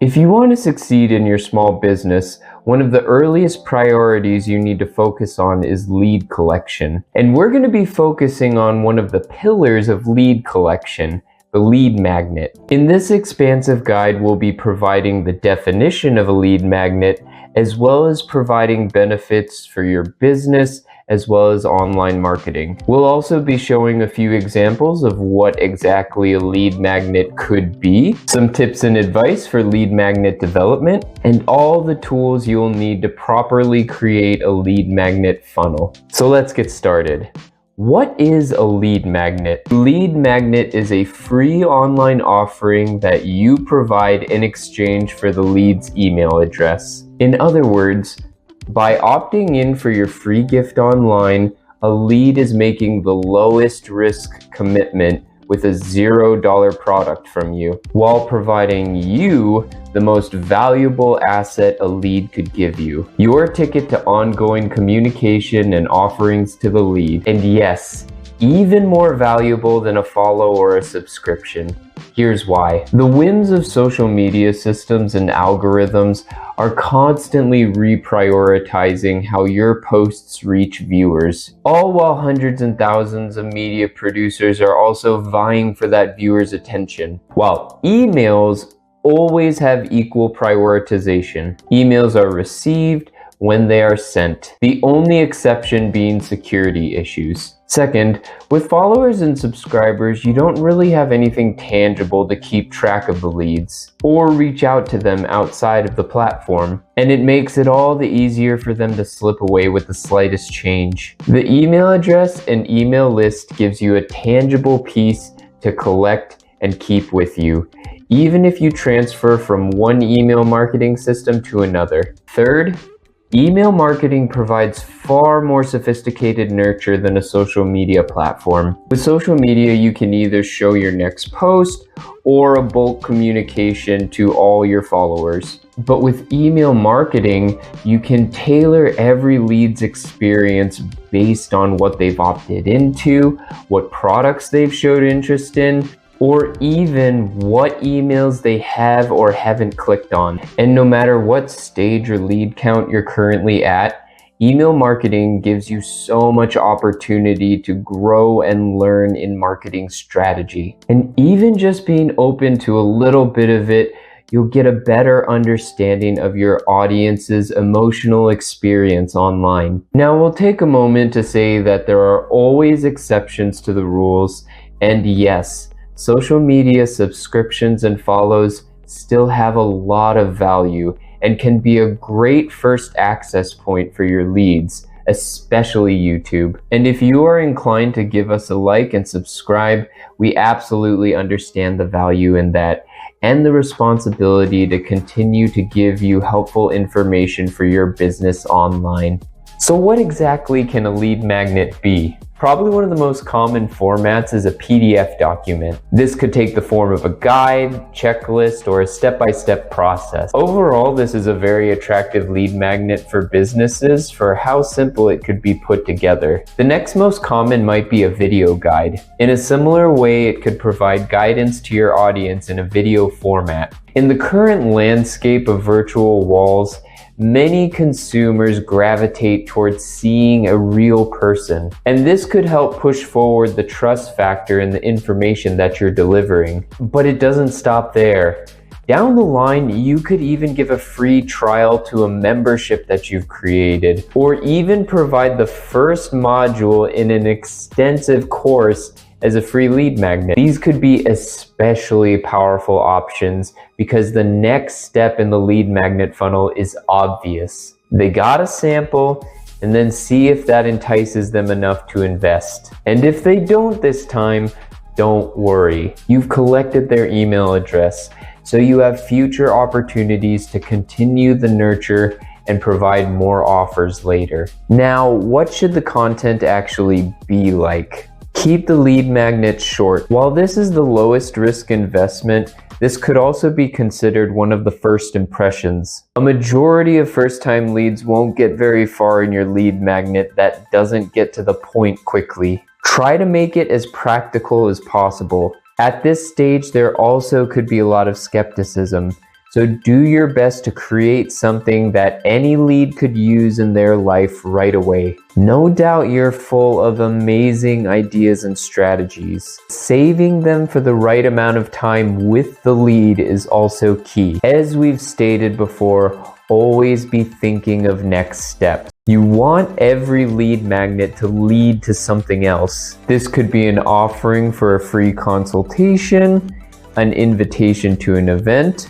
If you want to succeed in your small business, one of the earliest priorities you need to focus on is lead collection. And we're going to be focusing on one of the pillars of lead collection, the lead magnet. In this expansive guide, we'll be providing the definition of a lead magnet, as well as providing benefits for your business, as well as online marketing. We'll also be showing a few examples of what exactly a lead magnet could be, some tips and advice for lead magnet development, and all the tools you'll need to properly create a lead magnet funnel. So let's get started. What is a lead magnet? Lead magnet is a free online offering that you provide in exchange for the lead's email address. In other words, by opting in for your free gift online, a lead is making the lowest risk commitment with a $0 product from you, while providing you the most valuable asset a lead could give you: your ticket to ongoing communication and offerings to the lead. And yes, even more valuable than a follow or a subscription. Here's why. The whims of social media systems and algorithms are constantly reprioritizing how your posts reach viewers, all while hundreds and thousands of media producers are also vying for that viewer's attention. While emails always have equal prioritization. Emails are received when they are sent, the only exception being security issues. Second, with followers and subscribers, you don't really have anything tangible to keep track of the leads or reach out to them outside of the platform, and it makes it all the easier for them to slip away with the slightest change. The email address and email list gives you a tangible piece to collect and keep with you, even if you transfer from one email marketing system to another. Third, email marketing provides far more sophisticated nurture than a social media platform. With social media, you can either show your next post or a bulk communication to all your followers. But with email marketing, you can tailor every lead's experience based on what they've opted into, what products they've showed interest in, or even what emails they have or haven't clicked on. And no matter what stage or lead count you're currently at, email marketing gives you so much opportunity to grow and learn in marketing strategy. And even just being open to a little bit of it, you'll get a better understanding of your audience's emotional experience online. Now, we'll take a moment to say that there are always exceptions to the rules, and yes, social media subscriptions and follows still have a lot of value and can be a great first access point for your leads, especially YouTube. And if you are inclined to give us a like and subscribe, we absolutely understand the value in that and the responsibility to continue to give you helpful information for your business online. So what exactly can a lead magnet be? Probably one of the most common formats is a PDF document. This could take the form of a guide, checklist, or a step-by-step process. Overall, this is a very attractive lead magnet for businesses for how simple it could be put together. The next most common might be a video guide. In a similar way, it could provide guidance to your audience in a video format. In the current landscape of virtual walls, many consumers gravitate towards seeing a real person, and this could help push forward the trust factor in the information that you're delivering. But it doesn't stop there. Down the line, you could even give a free trial to a membership that you've created, or even provide the first module in an extensive course as a free lead magnet. These could be especially powerful options because the next step in the lead magnet funnel is obvious. They gotta sample and then see if that entices them enough to invest. And if they don't this time, don't worry. You've collected their email address, so you have future opportunities to continue the nurture and provide more offers later. Now, what should the content actually be like? Keep the lead magnet short. While this is the lowest risk investment, this could also be considered one of the first impressions. A majority of first-time leads won't get very far in your lead magnet that doesn't get to the point quickly. Try to make it as practical as possible. At this stage, there also could be a lot of skepticism. So do your best to create something that any lead could use in their life right away. No doubt you're full of amazing ideas and strategies. Saving them for the right amount of time with the lead is also key. As we've stated before, always be thinking of next steps. You want every lead magnet to lead to something else. This could be an offering for a free consultation, an invitation to an event,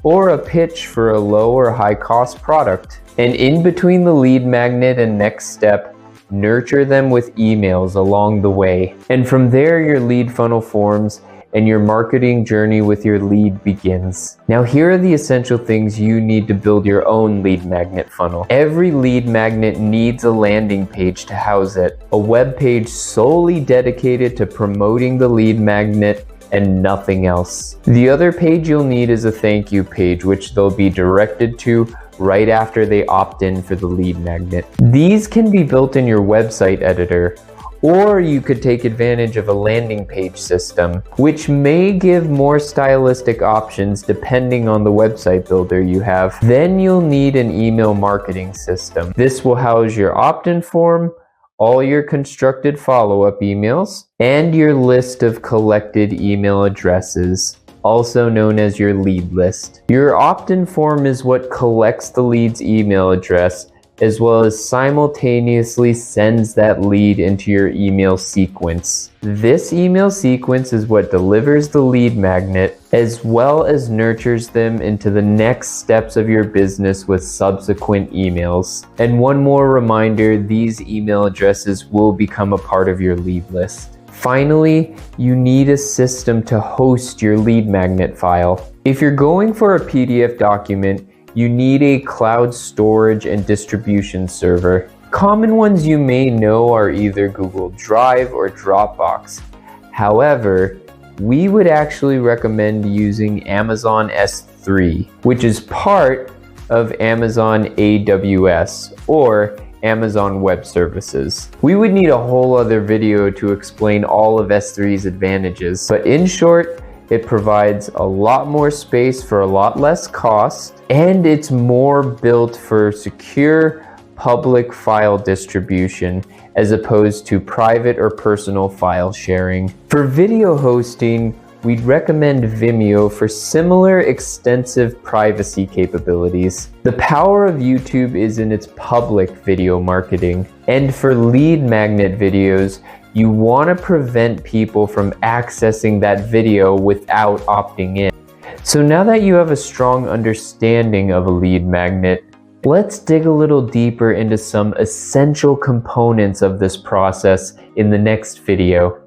or a pitch for a low or high cost product. And in between the lead magnet and next step, nurture them with emails along the way. And from there, your lead funnel forms and your marketing journey with your lead begins. Now, here are the essential things you need to build your own lead magnet funnel. Every lead magnet needs a landing page to house it, a web page solely dedicated to promoting the lead magnet and nothing else. The other page you'll need is a thank you page, which they'll be directed to right after they opt in for the lead magnet. These can be built in your website editor, or you could take advantage of a landing page system, which may give more stylistic options depending on the website builder you have. Then you'll need an email marketing system. This will house your opt-in form, all your constructed follow-up emails, and your list of collected email addresses, also known as your lead list. Your opt-in form is what collects the lead's email address, as well as simultaneously sends that lead into your email sequence. This email sequence is what delivers the lead magnet, as well as nurtures them into the next steps of your business with subsequent emails. And one more reminder, these email addresses will become a part of your lead list. Finally, you need a system to host your lead magnet file. If you're going for a PDF document, you need a cloud storage and distribution server. Common ones you may know are either Google Drive or Dropbox. However, we would actually recommend using Amazon S3, which is part of Amazon AWS or Amazon Web Services. We would need a whole other video to explain all of S3's advantages, but in short, it provides a lot more space for a lot less cost, and it's more built for secure public file distribution as opposed to private or personal file sharing. For video hosting, we'd recommend Vimeo for similar extensive privacy capabilities. The power of YouTube is in its public video marketing, and for lead magnet videos, you want to prevent people from accessing that video without opting in. So now that you have a strong understanding of a lead magnet, let's dig a little deeper into some essential components of this process in the next video.